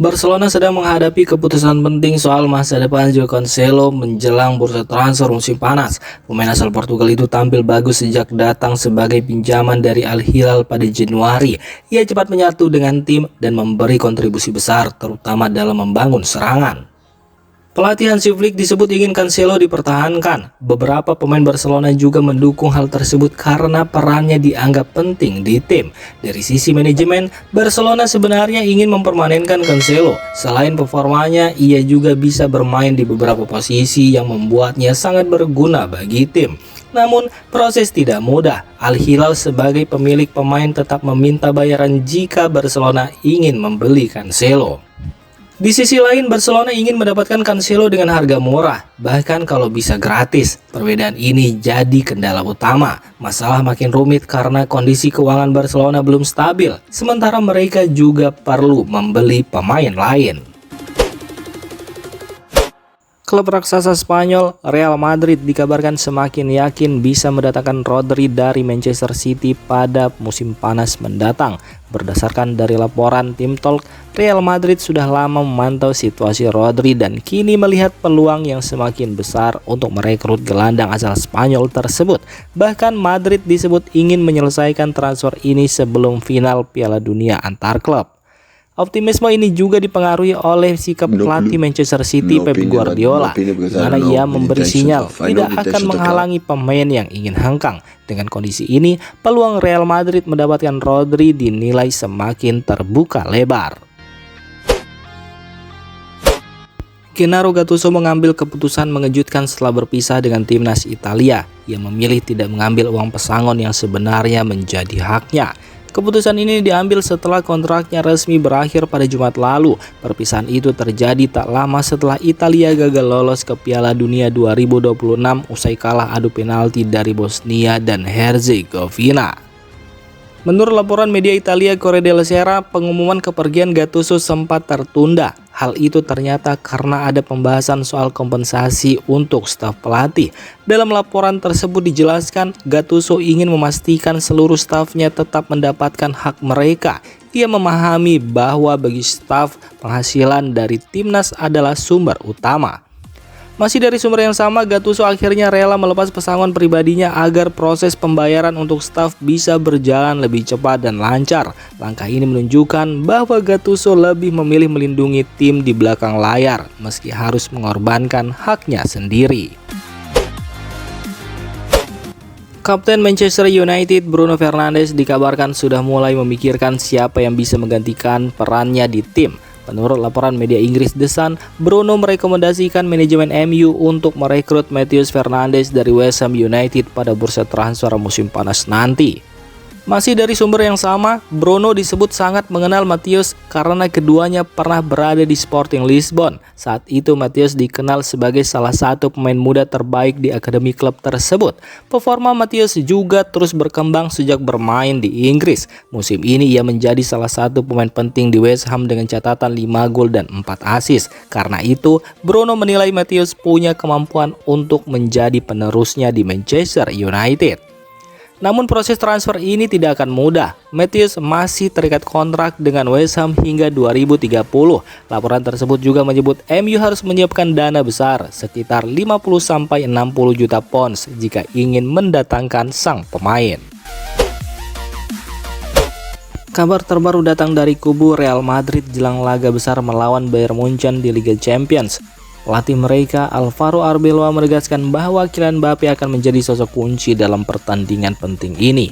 Barcelona sedang menghadapi keputusan penting soal masa depan Joao Cancelo menjelang bursa transfer musim panas. Pemain asal Portugal itu tampil bagus sejak datang sebagai pinjaman dari Al Hilal pada Januari. Ia cepat menyatu dengan tim dan memberi kontribusi besar, terutama dalam membangun serangan. Pelatih Hansi Flick disebut ingin Cancelo dipertahankan. Beberapa pemain Barcelona juga mendukung hal tersebut karena perannya dianggap penting di tim. Dari sisi manajemen, Barcelona sebenarnya ingin mempermanenkan Cancelo. Selain performanya, ia juga bisa bermain di beberapa posisi yang membuatnya sangat berguna bagi tim. Namun, proses tidak mudah. Al Hilal sebagai pemilik pemain tetap meminta bayaran jika Barcelona ingin membeli Cancelo. Di sisi lain, Barcelona ingin mendapatkan Cancelo dengan harga murah, bahkan kalau bisa gratis. Perbedaan ini jadi kendala utama. Masalah makin rumit karena kondisi keuangan Barcelona belum stabil, sementara mereka juga perlu membeli pemain lain. Klub raksasa Spanyol, Real Madrid, dikabarkan semakin yakin bisa mendatangkan Rodri dari Manchester City pada musim panas mendatang. Berdasarkan dari laporan Tim Talk, Real Madrid sudah lama memantau situasi Rodri dan kini melihat peluang yang semakin besar untuk merekrut gelandang asal Spanyol tersebut. Bahkan Madrid disebut ingin menyelesaikan transfer ini sebelum final Piala Dunia antar klub. Optimisme ini juga dipengaruhi oleh sikap pelatih Manchester City Pep Guardiola, di mana ia memberi sinyal tidak akan menghalangi pemain yang ingin hengkang. Dengan kondisi ini, peluang Real Madrid mendapatkan Rodri dinilai semakin terbuka lebar. Gennaro Gattuso mengambil keputusan mengejutkan setelah berpisah dengan timnas Italia. Ia memilih tidak mengambil uang pesangon yang sebenarnya menjadi haknya. Keputusan ini diambil setelah kontraknya resmi berakhir pada Jumat lalu. Perpisahan itu terjadi tak lama setelah Italia gagal lolos ke Piala Dunia 2026 usai kalah adu penalti dari Bosnia dan Herzegovina. Menurut laporan media Italia Corriere della Sera, pengumuman kepergian Gattuso sempat tertunda. Hal itu ternyata karena ada pembahasan soal kompensasi untuk staf pelatih. Dalam laporan tersebut dijelaskan, Gattuso ingin memastikan seluruh stafnya tetap mendapatkan hak mereka. Ia memahami bahwa bagi staf, penghasilan dari timnas adalah sumber utama. Masih dari sumber yang sama, Gattuso akhirnya rela melepas pesangon pribadinya agar proses pembayaran untuk staf bisa berjalan lebih cepat dan lancar. Langkah ini menunjukkan bahwa Gattuso lebih memilih melindungi tim di belakang layar, meski harus mengorbankan haknya sendiri. Kapten Manchester United Bruno Fernandes dikabarkan sudah mulai memikirkan siapa yang bisa menggantikan perannya di tim. Menurut laporan media Inggris The Sun, Bruno merekomendasikan manajemen MU untuk merekrut Matheus Fernandes dari West Ham United pada bursa transfer musim panas nanti. Masih dari sumber yang sama, Bruno disebut sangat mengenal Matheus karena keduanya pernah berada di Sporting Lisbon. Saat itu Matheus dikenal sebagai salah satu pemain muda terbaik di akademi klub tersebut. Performa Matheus juga terus berkembang sejak bermain di Inggris. Musim ini ia menjadi salah satu pemain penting di West Ham dengan catatan 5 gol dan 4 assist. Karena itu, Bruno menilai Matheus punya kemampuan untuk menjadi penerusnya di Manchester United. Namun proses transfer ini tidak akan mudah. Matheus masih terikat kontrak dengan West Ham hingga 2030. Laporan tersebut juga menyebut MU harus menyiapkan dana besar sekitar 50-60 juta pounds jika ingin mendatangkan sang pemain. Kabar terbaru datang dari kubu Real Madrid jelang laga besar melawan Bayern Munchen di Liga Champions. Pelatih mereka, Alvaro Arbeloa, menegaskan bahwa Kylian Mbappe akan menjadi sosok kunci dalam pertandingan penting ini.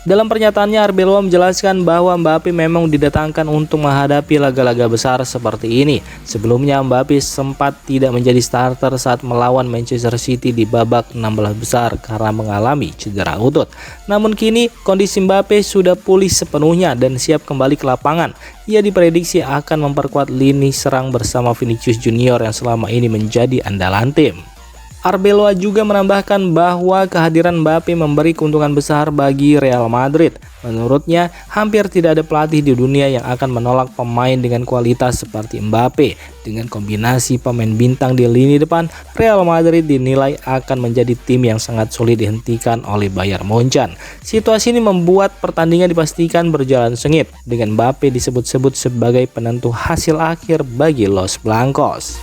Dalam pernyataannya, Arbeloa menjelaskan bahwa Mbappe memang didatangkan untuk menghadapi laga-laga besar seperti ini. Sebelumnya, Mbappe sempat tidak menjadi starter saat melawan Manchester City di babak 16 besar karena mengalami cedera lutut. Namun kini, kondisi Mbappe sudah pulih sepenuhnya dan siap kembali ke lapangan. Ia diprediksi akan memperkuat lini serang bersama Vinicius Junior yang selama ini menjadi andalan tim. Arbeloa juga menambahkan bahwa kehadiran Mbappe memberi keuntungan besar bagi Real Madrid. Menurutnya, hampir tidak ada pelatih di dunia yang akan menolak pemain dengan kualitas seperti Mbappe. Dengan kombinasi pemain bintang di lini depan, Real Madrid dinilai akan menjadi tim yang sangat sulit dihentikan oleh Bayern Munchen. Situasi ini membuat pertandingan dipastikan berjalan sengit, dengan Mbappe disebut-sebut sebagai penentu hasil akhir bagi Los Blancos.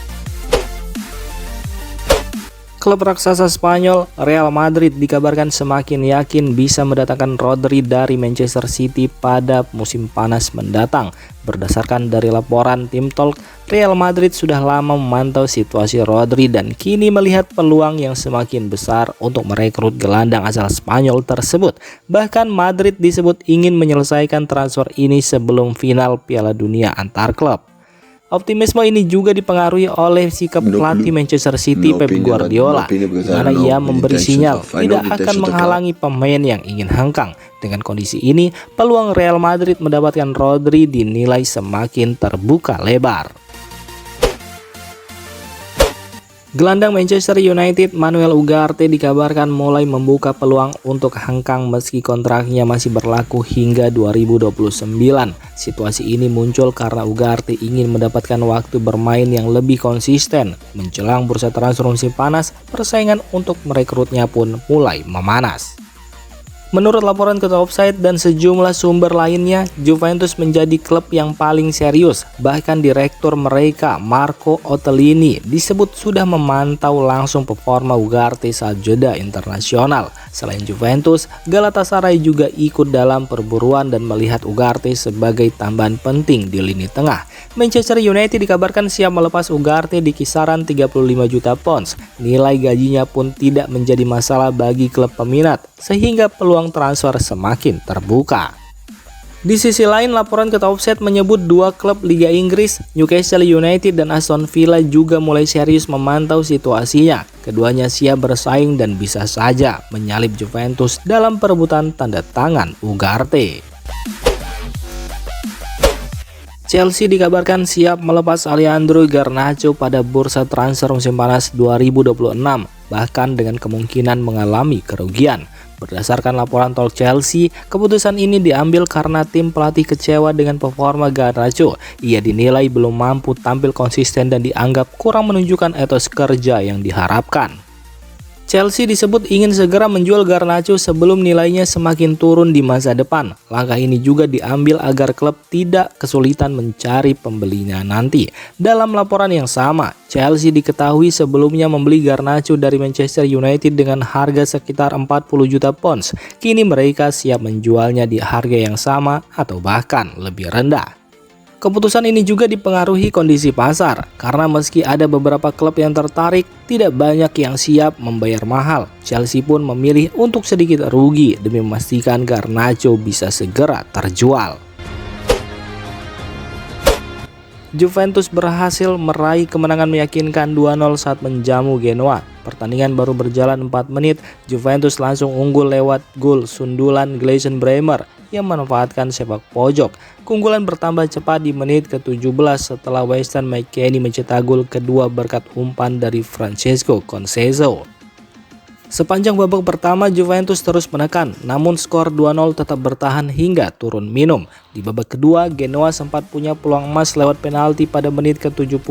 Klub raksasa Spanyol, Real Madrid dikabarkan semakin yakin bisa mendatangkan Rodri dari Manchester City pada musim panas mendatang. Berdasarkan dari laporan Tim Talk, Real Madrid sudah lama memantau situasi Rodri dan kini melihat peluang yang semakin besar untuk merekrut gelandang asal Spanyol tersebut. Bahkan Madrid disebut ingin menyelesaikan transfer ini sebelum final Piala Dunia antar klub. Optimisme ini juga dipengaruhi oleh sikap pelatih Manchester City Pep Guardiola, di mana ia memberi sinyal tidak akan menghalangi pemain yang ingin hengkang. Dengan kondisi ini, peluang Real Madrid mendapatkan Rodri dinilai semakin terbuka lebar. Gelandang Manchester United Manuel Ugarte dikabarkan mulai membuka peluang untuk hengkang meski kontraknya masih berlaku hingga 2029. Situasi ini muncul karena Ugarte ingin mendapatkan waktu bermain yang lebih konsisten. Menjelang bursa transfer musim panas, persaingan untuk merekrutnya pun mulai memanas. Menurut laporan Ketua Offside dan sejumlah sumber lainnya, Juventus menjadi klub yang paling serius. Bahkan direktur mereka, Marco Ottolini, disebut sudah memantau langsung performa Ugarte saat jeda internasional. Selain Juventus, Galatasaray juga ikut dalam perburuan dan melihat Ugarte sebagai tambahan penting di lini tengah. Manchester United dikabarkan siap melepas Ugarte di kisaran 35 juta pounds. Nilai gajinya pun tidak menjadi masalah bagi klub peminat, sehingga peluang transfer semakin terbuka. Di sisi lain, laporan Ketua Offside menyebut dua klub Liga Inggris, Newcastle United dan Aston Villa juga mulai serius memantau situasinya. Keduanya siap bersaing dan bisa saja menyalip Juventus dalam perebutan tanda tangan Ugarte. Chelsea dikabarkan siap melepas Alejandro Garnacho pada bursa transfer musim panas 2026, bahkan dengan kemungkinan mengalami kerugian. Berdasarkan laporan Talk Chelsea, keputusan ini diambil karena tim pelatih kecewa dengan performa Garnacho. Ia dinilai belum mampu tampil konsisten dan dianggap kurang menunjukkan etos kerja yang diharapkan. Chelsea disebut ingin segera menjual Garnacho sebelum nilainya semakin turun di masa depan. Langkah ini juga diambil agar klub tidak kesulitan mencari pembelinya nanti. Dalam laporan yang sama, Chelsea diketahui sebelumnya membeli Garnacho dari Manchester United dengan harga sekitar 40 juta pounds. Kini mereka siap menjualnya di harga yang sama atau bahkan lebih rendah. Keputusan ini juga dipengaruhi kondisi pasar, karena meski ada beberapa klub yang tertarik, tidak banyak yang siap membayar mahal. Chelsea pun memilih untuk sedikit rugi demi memastikan Garnacho bisa segera terjual. Juventus berhasil meraih kemenangan meyakinkan 2-0 saat menjamu Genoa. Pertandingan baru berjalan 4 menit, Juventus langsung unggul lewat gol sundulan Gleison Bremer yang memanfaatkan sepak pojok. Keunggulan bertambah cepat di menit ke-17 setelah Weston McKennie mencetak gol kedua berkat umpan dari Francesco Conceição. Sepanjang babak pertama Juventus terus menekan, namun skor 2-0 tetap bertahan hingga turun minum. Di babak kedua, Genoa sempat punya peluang emas lewat penalti pada menit ke-75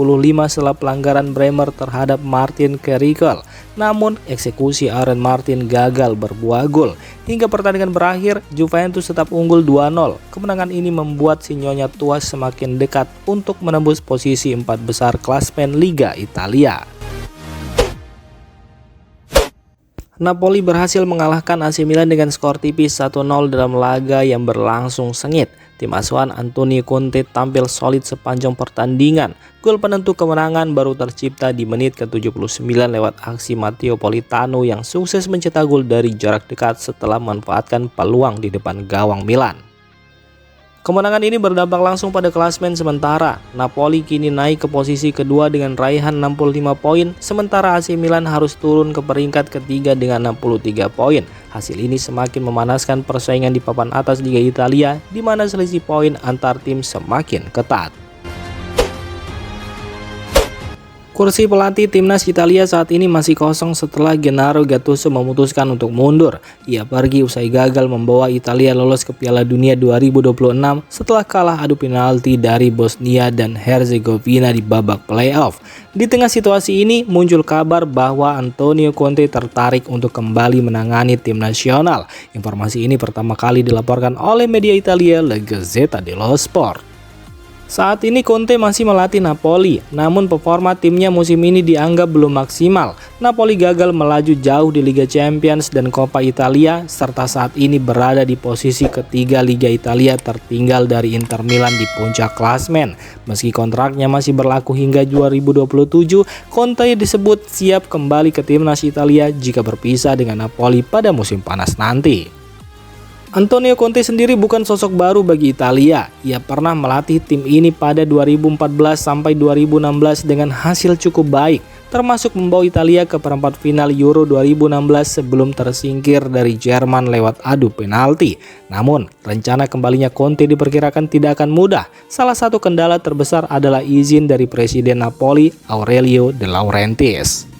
setelah pelanggaran Bremer terhadap Martin Kerikel. Namun, eksekusi Aaron Martin gagal berbuah gol. Hingga pertandingan berakhir, Juventus tetap unggul 2-0. Kemenangan ini membuat si Nyonya tua semakin dekat untuk menembus posisi 4 besar klasmen Liga Italia. Napoli berhasil mengalahkan AC Milan dengan skor tipis 1-0 dalam laga yang berlangsung sengit. Tim asuhan Antonio Conte tampil solid sepanjang pertandingan. Gol penentu kemenangan baru tercipta di menit ke-79 lewat aksi Matteo Politano yang sukses mencetak gol dari jarak dekat setelah memanfaatkan peluang di depan gawang Milan. Kemenangan ini berdampak langsung pada klasmen sementara. Napoli kini naik ke posisi kedua dengan raihan 65 poin, sementara AC Milan harus turun ke peringkat ketiga dengan 63 poin. Hasil ini semakin memanaskan persaingan di papan atas Liga Italia, di mana selisih poin antar tim semakin ketat. Kursi pelatih timnas Italia saat ini masih kosong setelah Gennaro Gattuso memutuskan untuk mundur. Ia pergi usai gagal membawa Italia lolos ke Piala Dunia 2026 setelah kalah adu penalti dari Bosnia dan Herzegovina di babak playoff. Di tengah situasi ini muncul kabar bahwa Antonio Conte tertarik untuk kembali menangani tim nasional. Informasi ini pertama kali dilaporkan oleh media Italia La Gazzetta dello Sport. Saat ini Conte masih melatih Napoli, namun performa timnya musim ini dianggap belum maksimal. Napoli gagal melaju jauh di Liga Champions dan Coppa Italia, serta saat ini berada di posisi ketiga Liga Italia tertinggal dari Inter Milan di puncak klasmen. Meski kontraknya masih berlaku hingga 2027, Conte disebut siap kembali ke timnas Italia jika berpisah dengan Napoli pada musim panas nanti. Antonio Conte sendiri bukan sosok baru bagi Italia. Ia pernah melatih tim ini pada 2014 sampai 2016 dengan hasil cukup baik, termasuk membawa Italia ke perempat final Euro 2016 sebelum tersingkir dari Jerman lewat adu penalti. Namun, rencana kembalinya Conte diperkirakan tidak akan mudah. Salah satu kendala terbesar adalah izin dari Presiden Napoli, Aurelio De Laurentiis.